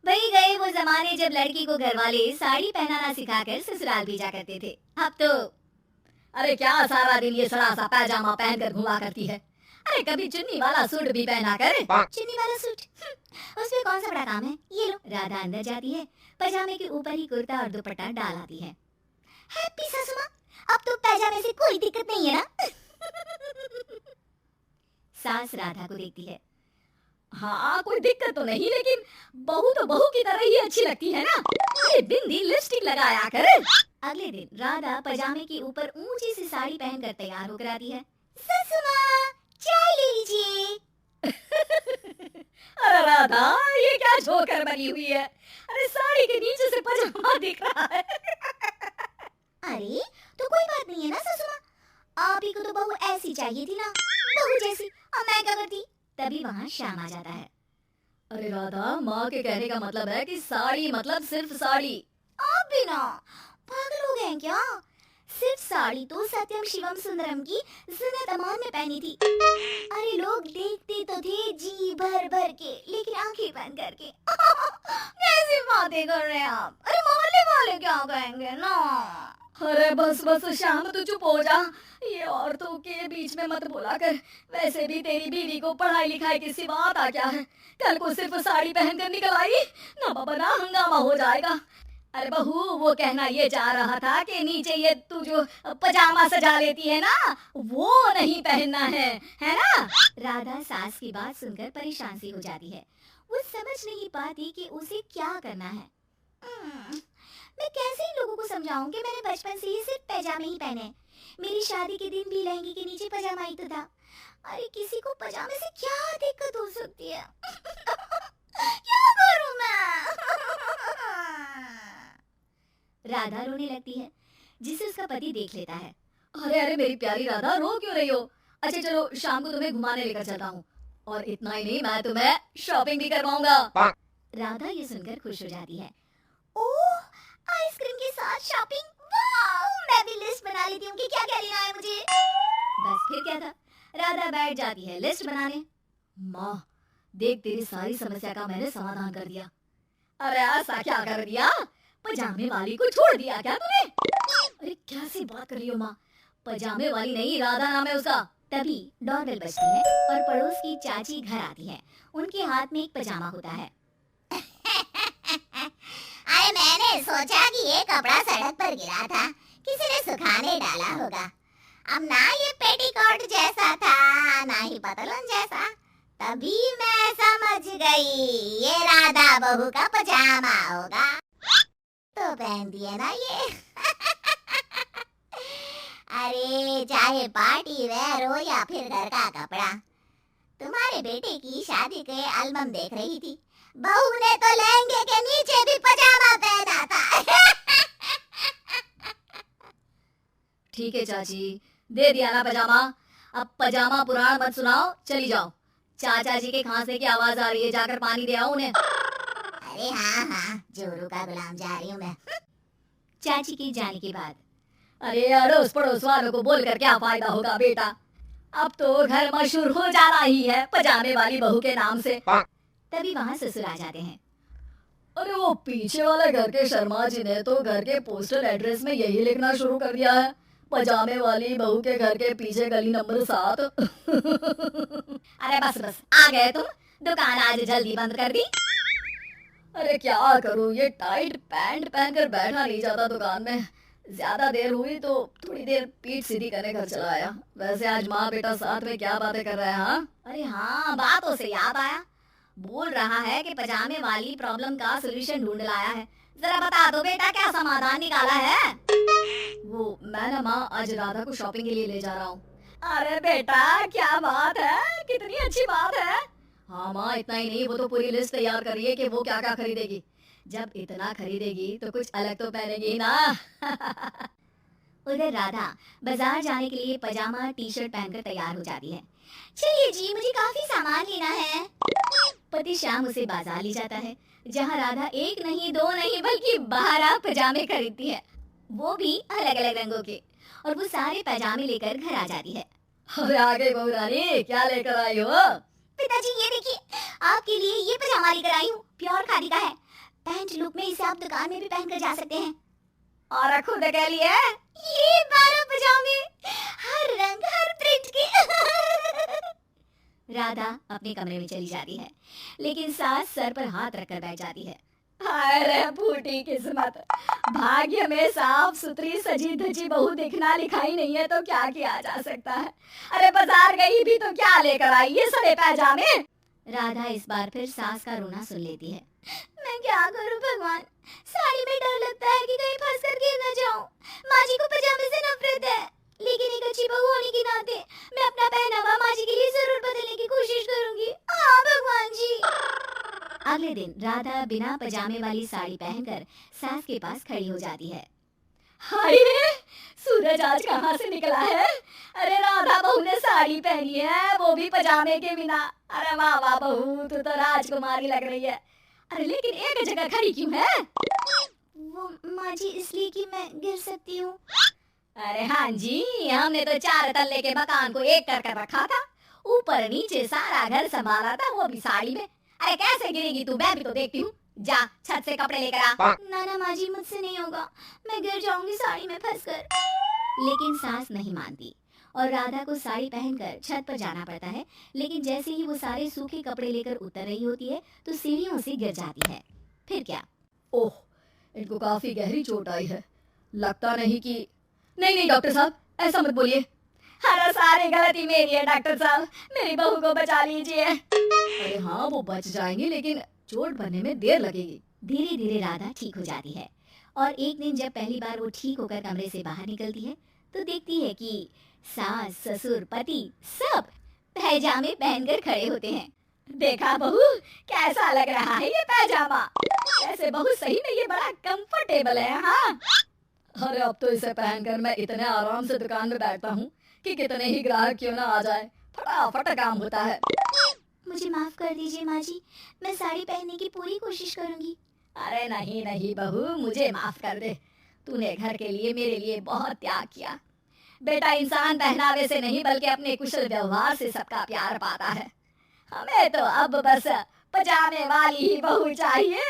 वही गए वो जमाने जब लड़की को घर वाले साड़ी पहनाना सिखाकर ससुराल भेजा करते थे। अब तो अरे क्या सारा दिन ये सड़ा सा पैजामा पहनकर घुमा करती है। अरे कभी चुन्नी वाला सूट भी पहना कर। चुन्नी वाला सूट उसमें कौन सा बड़ा काम है। ये लो। राधा अंदर जाती है, पजामे के ऊपर ही कुर्ता और दुपट्टा डाल आती है। हैप्पी सासू माँ, अब तो पैजामे से कोई दिक्कत नहीं है ना। सास राधा को देखती है। हाँ कोई दिक्कत तो नहीं, लेकिन बहू तो बहू की तरह ही अच्छी लगती है ना। अरे बिंदी लिपस्टिक लगाया कर। अगले दिन राधा पजामे के ऊपर ऊंची सी साड़ी पहनकर तैयार होकर आती है। सासू माँ, चाय ले लीजिए। अरे राधा, ये क्या झोकर बनी हुई है। अरे साड़ी के नीचे से पजामा दिख रहा है। अरे तो कोई बात नहीं है ना सासू माँ, आप ही को तो बहू ऐसी चाहिए थी ना, बहू जैसी। अब मैं क्या करती। तभी वहाँ श्याम आ जाता है। अरे राधा, माँ के कहने का मतलब है कि साड़ी मतलब सिर्फ साड़ी। आप भी ना पागल हो गए क्या। सिर्फ साड़ी तो सत्यम शिवम सुंदरम की जिन्नत अमान में पहनी थी। अरे लोग देखते तो थे जी भर भर के, लेकिन आंखें बंद करके। कैसी बातें कर रहे हैं आप। अरे मोहल्ले वाले क्या कहेंगे ना। अरे बस बस श्याम, तू चुप हो जा। ये औरतों के बीच में मत बोला कर। वैसे भी तेरी बीवी को पढ़ाई लिखाई की सिवा आता क्या है। कल को सिर्फ साड़ी पहनकर निकल आई ना बाबा ना हंगामा हो जाएगा। अरे बहू, वो कहना ये जा रहा था कि नीचे ये तू जो पजामा सजा लेती है ना, वो नहीं पहनना है ना। राधा सास की बात सुनकर परेशान सी हो जाती है। वो समझ नहीं पाती कि उसे क्या करना है। मैं कैसे इन लोगों को समझाऊं कि मैंने बचपन से ही सिर्फ पैजामे ही पहने। मेरी शादी के दिन भी लहंगे के नीचे पजामा ही तो था। अरे किसी को पजामे से क्या दिक्कत हो सकती है। क्या करूं मैं। राधा रोने लगती है, जिसे उसका पति देख लेता है। अरे अरे मेरी प्यारी राधा, रो क्यों रही हो। अच्छा चलो, शाम को तुम्हें घुमाने लेकर चलता हूँ, और इतना ही नहीं, मैं तुम्हें शॉपिंग भी करवाऊंगा। राधा ये सुनकर खुश हो जाती है। ओह, आइसक्रीम के साथ शॉपिंग, वाह। मैं भी लिस्ट बना लेती हूँ कि क्या क्या लेना है मुझे। बस फिर क्या था, राधा बैठ जाती है लिस्ट बनाने। माँ देख, तेरी सारी समस्या का मैंने समाधान कर दिया। अरे ऐसा क्या कर दिया, पजामे वाली को छोड़ दिया क्या तूने। अरे कैसी बात कर रही हो माँ, पजामे वाली नहीं, राधा नाम है उसका। तभी डोरबेल बजती है और पड़ोस की चाची घर आती है। उनके हाथ में एक पजामा होता है। अरे मैंने सोचा कि ये कपड़ा सड़क पर गिरा था, किसी ने सुखाने डाला होगा। अब ना ये पेटीकोट जैसा था, ना ही पतलून जैसा। तभी मैं समझ गई ये राधा बहू का पजामा होगा, तो पहन दिए ना ये। अरे चाहे पार्टी वेयर हो या फिर घर का कपड़ा, तुम्हारे बेटे की शादी के एल्बम देख रही थी, बहू ने तो लहंगे के नीचे भी पजामा पहना था। ठीक है चाची, दे दिया ना पजामा। अब पजामा पुराण मत सुनाओ, चली जाओ। चाचा जी के खांसने की आवाज आ रही है, जाकर पानी दे आओ उन्हें। अरे हाँ हाँ, जोरू का गुलाम जा रही हूँ मैं। चाची के जाने के बाद, अरे अड़ोस पड़ोस वालों को बोलकर क्या फायदा होगा बेटा, अब तो घर मशहूर हो जाना ही है पजामे वाली बहू के नाम से। तभी वहाँ ससुर आ जाते हैं। अरे वो पीछे वाले घर के शर्मा जी ने तो घर के पोस्टल एड्रेस में यही लिखना शुरू कर दिया है, पजामे वाली बहू के घर के पीछे गली नंबर 7। अरे बस बस, आ गए तुम, दुकान आज जल्दी बंद कर दी। अरे क्या करूं, ये टाइट पैंट पहनकर बैठा नहीं जाता दुकान में। ज्यादा देर हुई तो थोड़ी देर पीठ सीधी करने घर चला आया। वैसे आज माँ बेटा साथ में क्या बातें कर रहे हैं। हाँ अरे हाँ, बातों से याद आया, बोल रहा है कि पजामे वाली प्रॉब्लम का सलूशन ढूंढ लाया है। जरा बता दो बेटा, क्या समाधान निकाला है। वो मैं ना माँ, आज राधा को शॉपिंग के लिए ले जा रहा हूँ। अरे बेटा क्या बात है, कितनी अच्छी बात है। हाँ माँ, इतना ही नहीं, वो तो पूरी लिस्ट तैयार कर रही है कि वो क्या क्या खरीदेगी। जब इतना खरीदेगी तो कुछ अलग तो पहनेगी ना। उधर राधा बाजार जाने के लिए पजामा टी शर्ट पहनकर तैयार हो जाती है। चलिए जी, मुझे काफी सामान लेना है। पति श्याम उसे बाजार ले जाता है, जहाँ राधा एक नहीं दो नहीं बल्कि 12 पजामे खरीदती है, वो भी अलग अलग रंगों के। और वो सारे पजामे लेकर घर आ जाती है। अरे आगे बहू रानी, क्या लेकर आई हो। पिताजी ये देखिए, आपके लिए ये पजामा लेकर आई हूँ, प्योर खादी का है। एलिगेंट लुक में इसे आप दुकान में भी पहनकर जा सकते हैं। और खुद के लिए ये 12 पजामे, हर रंग हर प्रिंट के। राधा अपने कमरे में चली जाती है, लेकिन सास सर पर हाथ रखकर बैठ जाती है। अरे फूटी किस्मत, भाग्य में साफ सुथरी सजी धजी बहू दिखना लिखाई नहीं है तो क्या किया जा सकता है। अरे बाजार गई भी तो क्या लेकर आई ये सड़े पैजामे। राधा इस बार फिर सास का रोना सुन लेती है। मैं क्या करूं भगवान, साड़ी में डर लगता है कि कहीं फंस कर गिर न जाऊं। माँ जी को पजामे से नफरत है, लेकिन एक अच्छी बहू होने के नाते मैं अपना पहनावा माँ जी के लिए जरूर बदलने की कोशिश करूंगी। हाँ भगवान जी। अगले दिन राधा बिना पजामे वाली साड़ी पहनकर सास के पास खड़ी हो जाती है। हाय सूरज आज कहाँ से निकला है। अरे राधा बहू ने साड़ी पहनी है, वो भी पजामे के बिना। अरे वाह वाह बहू, तू तो राजकुमारी लग रही है। अरे लेकिन एक जगह खड़ी क्यों है। वो माँ जी इसलिए कि मैं गिर सकती हूँ। अरे हाँ जी, हमने तो 4 तल्ले के मकान को एक कर रखा था, ऊपर नीचे सारा घर संभाला था, वो भी साड़ी में। अरे कैसे गिरेगी तू, मैं भी तो देखती हूँ। जा छत से कपड़े लेकर आ। ना माँ जी मुझसे नहीं होगा, मैं गिर जाऊंगी साड़ी में फंसकर। लेकिन सास नहीं मानती और राधा को साड़ी पहनकर छत पर जाना पड़ता है। लेकिन जैसे ही वो सारे सूखे कपड़े लेकर उतर रही होती है तो सीढ़ियों से गिर जाती है। फिर क्या? ओह, इनको काफी गहरी चोट आई है। लगता नहीं कि नहीं डॉक्टर साहब ऐसा मत बोलिए। अरे सारी गलती मेरी है डॉक्टर साहब, मेरी बहू को बचा लीजिए। अरे हाँ वो बच जाएंगी, लेकिन चोट बनने में देर लगेगी। धीरे धीरे राधा ठीक हो जाती है और एक दिन जब पहली बार वो ठीक होकर कमरे से बाहर निकलती है तो देखती है कि सास ससुर पति सब पैजामे पहनकर खड़े होते हैं। देखा बहू कैसा लग रहा है ये पैजामा। ऐसे बहू सही में ये बड़ा कंफर्टेबल है। हाँ अरे अब तो इसे पहनकर मैं इतने आराम से दुकान में बैठता हूँ कि कितने ही ग्राहक क्यों ना आ जाए, फटाफट काम होता है। मुझे माफ कर दीजिए माँ जी, मैं साड़ी पहनने की पूरी कोशिश करूंगी। अरे नहीं बहू, मुझे माफ कर दे। तूने घर के लिए मेरे लिए बहुत त्याग किया। बेटा इंसान पहनावे से नहीं बल्कि अपने कुशल व्यवहार से सबका प्यार पाता है। हमें तो अब बस पजामे वाली ही बहू चाहिए।